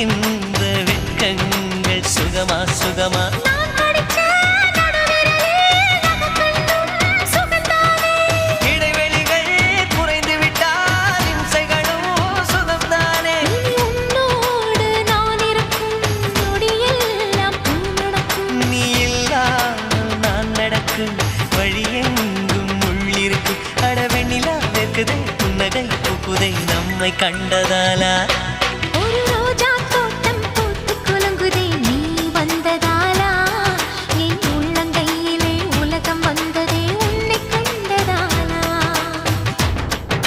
இருக்கின்ற வெட்கங்கள் சுகமா சுகமா இடைவெளிகள் குறைந்து விட்டால் இம்சைகளும் சுகம்தானே உன்னோடு நான் இருக்கும் நொடியெல்லாம் நடக்கும் நீ இல்லாமல் நான் நடக்கும் வழியெங்கும் உள்ளிருக்கு அடவெண்ணிலா வெக்குதை புன்னகை பூக்குதை நம்மை கண்டதாலா